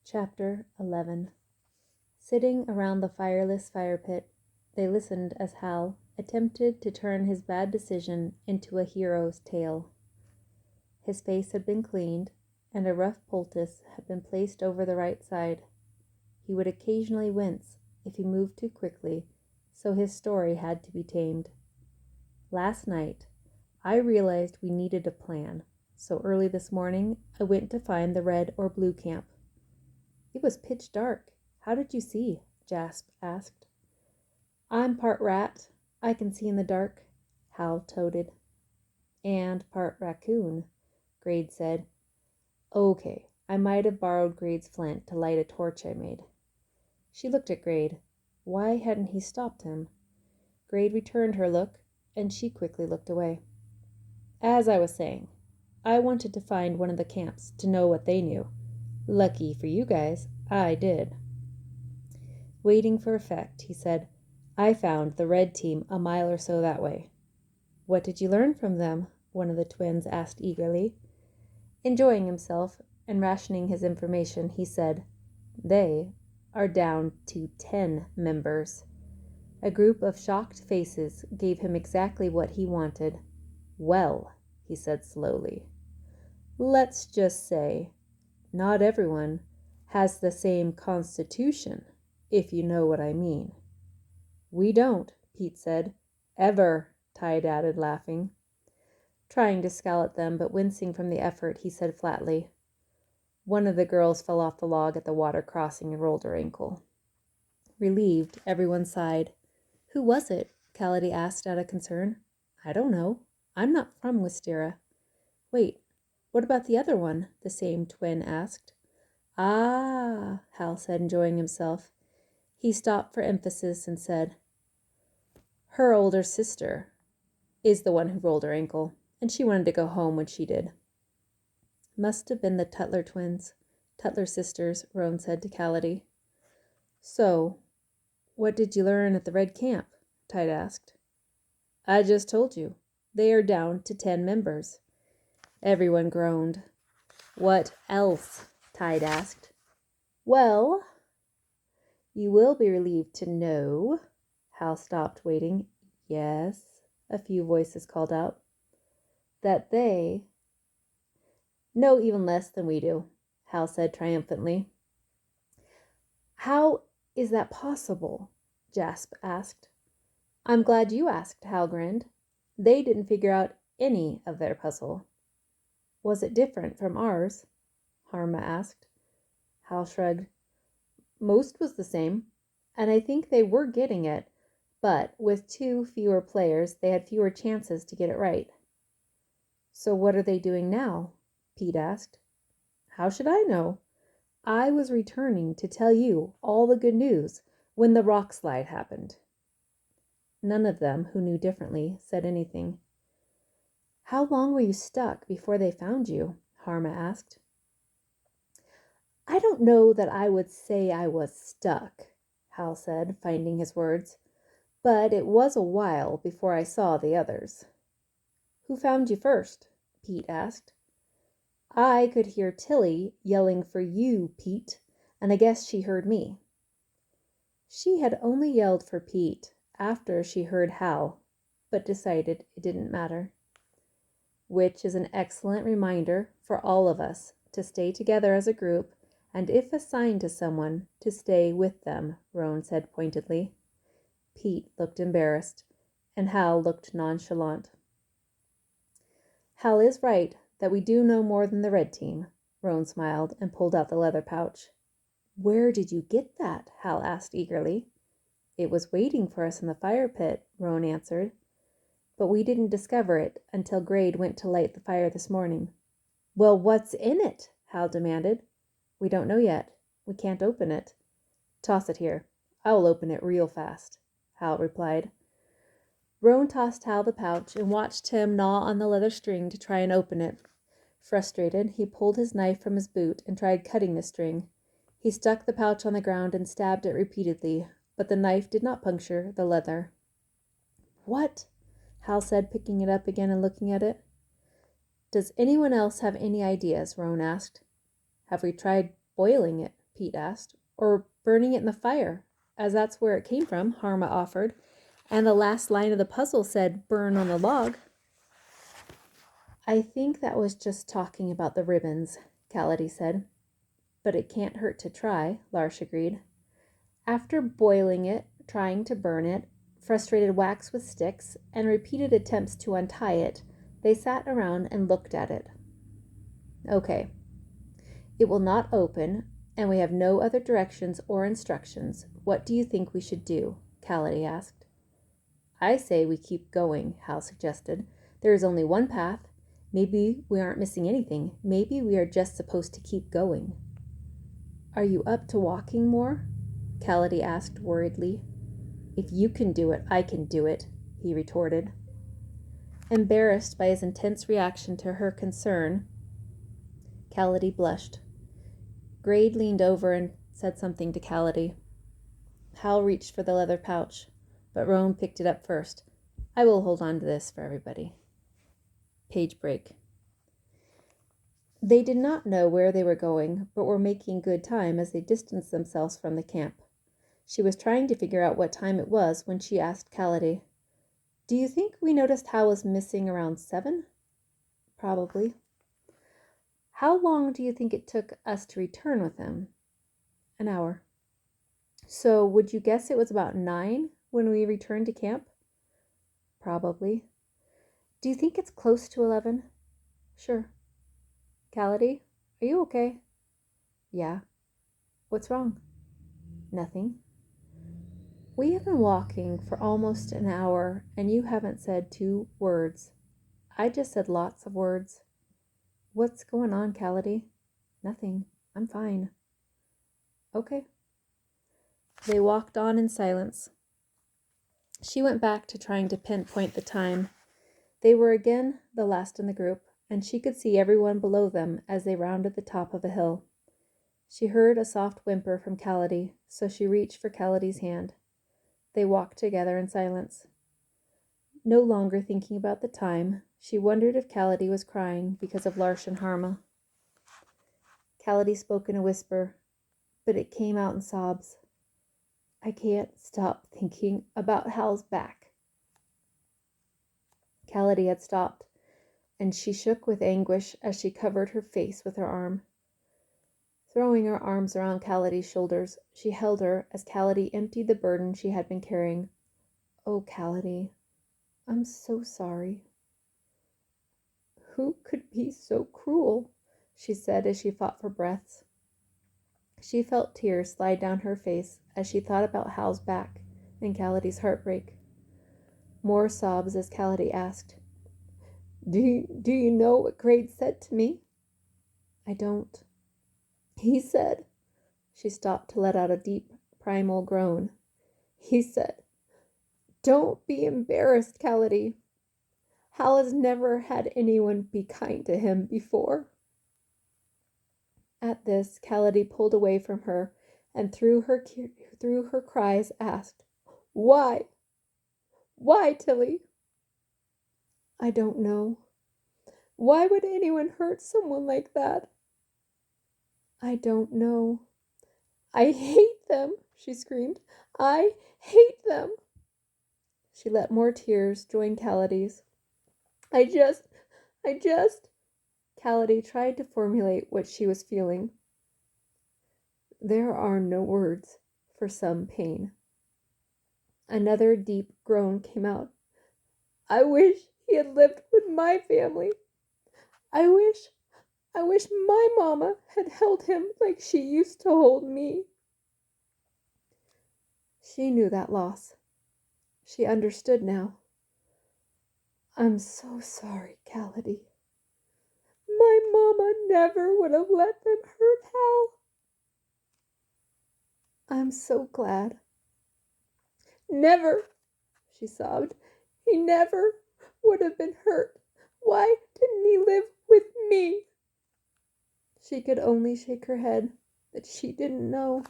Chapter 11. Sitting around the fireless fire pit, they listened as Hal attempted to turn his bad decision into a hero's tale. His face had been cleaned, and a rough poultice had been placed over the right side. He would occasionally wince if he moved too quickly, so his story had to be tamed. Last night, I realized we needed a plan, so early this morning I went to find the red or blue camp. It was pitch dark. How did you see? Jasp asked. I'm part rat. I can see in the dark, Hal toted. And part raccoon, Grade said. Okay, I might have borrowed Grade's flint to light a torch I made. She looked at Grade. Why hadn't he stopped him? Grade returned her look, and she quickly looked away. As I was saying, I wanted to find one of the camps to know what they knew. Lucky for you guys, I did. Waiting for effect, he said, I found the red team a mile or so that way. What did you learn from them? One of the twins asked eagerly. Enjoying himself and rationing his information, he said, They are down to 10 members. A group of shocked faces gave him exactly what he wanted. Well, he said slowly, let's just say, not everyone has the same constitution, if you know what I mean. We don't, Pete said. Ever, Tide added, laughing. Trying to scowl at them, but wincing from the effort, he said flatly. One of the girls fell off the log at the water crossing and rolled her ankle. Relieved, everyone sighed. Who was it? Callady asked out of concern. I don't know. I'm not from Wisteria. Wait, what about the other one? The same twin asked. Ah, Hal said, enjoying himself. He stopped for emphasis and said, Her older sister is the one who rolled her ankle, and she wanted to go home when she did. Must have been the Tutler twins, Tutler sisters, Roan said to Callady. So, what did you learn at the Red Camp? Tide asked. I just told you. They are down to 10 members. Everyone groaned. What else? Tide asked. Well, you will be relieved to know. Hal stopped, waiting. Yes, a few voices called out. That they know even less than we do, Hal said triumphantly. How is that possible? Jasp asked. I'm glad you asked, Hal grinned. They didn't figure out any of their puzzle. Was it different from ours? Harma asked. Hal shrugged. Most was the same, and I think they were getting it, but with 2 fewer players, they had fewer chances to get it right. So what are they doing now? Pete asked. How should I know? I was returning to tell you all the good news when the rock slide happened. None of them, who knew differently, said anything. How long were you stuck before they found you? Harma asked. I don't know that I would say I was stuck, Hal said, finding his words, but it was a while before I saw the others. Who found you first? Pete asked. I could hear Tilly yelling for you, Pete, and I guess she heard me. She had only yelled for Pete after she heard Hal, but decided it didn't matter. Which is an excellent reminder for all of us to stay together as a group, and if assigned to someone, to stay with them, Roan said pointedly. Pete looked embarrassed, and Hal looked nonchalant. Hal is right that we do know more than the red team, Roan smiled and pulled out the leather pouch. Where did you get that? Hal asked eagerly. It was waiting for us in the fire pit, Roan answered. But we didn't discover it until Grade went to light the fire this morning. Well, what's in it? Hal demanded. We don't know yet. We can't open it. Toss it here. I'll open it real fast, Hal replied. Roan tossed Hal the pouch and watched him gnaw on the leather string to try and open it. Frustrated, he pulled his knife from his boot and tried cutting the string. He stuck the pouch on the ground and stabbed it repeatedly, but the knife did not puncture the leather. What? Hal said, picking it up again and looking at it. Does anyone else have any ideas? Roan asked. Have we tried boiling it? Pete asked. Or burning it in the fire, as that's where it came from, Harma offered. And the last line of the puzzle said, burn on the log. I think that was just talking about the ribbons, Callady said. But it can't hurt to try, Larsh agreed. After boiling it, trying to burn it, frustrated wax with sticks, and repeated attempts to untie it, they sat around and looked at it. Okay. It will not open, and we have no other directions or instructions. What do you think we should do? Callady asked. I say we keep going, Hal suggested. There is only one path. Maybe we aren't missing anything. Maybe we are just supposed to keep going. Are you up to walking more? Callady asked worriedly. If you can do it, I can do it, he retorted. Embarrassed by his intense reaction to her concern, Callady blushed. Grade leaned over and said something to Callady. Hal reached for the leather pouch, but Roan picked it up first. I will hold on to this for everybody. Page break. They did not know where they were going, but were making good time as they distanced themselves from the camp. She was trying to figure out what time it was when she asked Callady, Do you think we noticed Hal was missing around 7? Probably. How long do you think it took us to return with him? An hour. So would you guess it was about 9 when we returned to camp? Probably. Do you think it's close to 11? Sure. Callady, are you okay? Yeah. What's wrong? Nothing. We have been walking for almost an hour, and you haven't said 2 words. I just said lots of words. What's going on, Callady? Nothing. I'm fine. Okay. They walked on in silence. She went back to trying to pinpoint the time. They were again the last in the group, and she could see everyone below them as they rounded the top of a hill. She heard a soft whimper from Callady, so she reached for Callady's hand. They walked together in silence. No longer thinking about the time, she wondered if Callady was crying because of Larsh and Harma. Callady spoke in a whisper, but it came out in sobs. I can't stop thinking about Hal's back. Callady had stopped, and she shook with anguish as she covered her face with her arm. Throwing her arms around Callady's shoulders, she held her as Callady emptied the burden she had been carrying. Oh, Callady, I'm so sorry. Who could be so cruel? She said as she fought for breath. She felt tears slide down her face as she thought about Hal's back and Callady's heartbreak. More sobs as Callady asked, Do you know what Grade said to me? I don't. He said, she stopped to let out a deep, primal groan. He said, Don't be embarrassed, Callady. Hal has never had anyone be kind to him before. At this, Callady pulled away from her and through her cries asked, Why? Why, Tilly? I don't know. Why would anyone hurt someone like that? I don't know. I hate them, she screamed. I hate them. She let more tears join Callady's. I just... Callady tried to formulate what she was feeling. There are no words for some pain. Another deep groan came out. I wish he had lived with my family. I wish my mama had held him like she used to hold me. She knew that loss. She understood now. I'm so sorry, Callady. My mama never would have let them hurt Hal. I'm so glad. Never, she sobbed. He never would have been hurt. Why didn't he live with me? She could only shake her head, but she didn't know.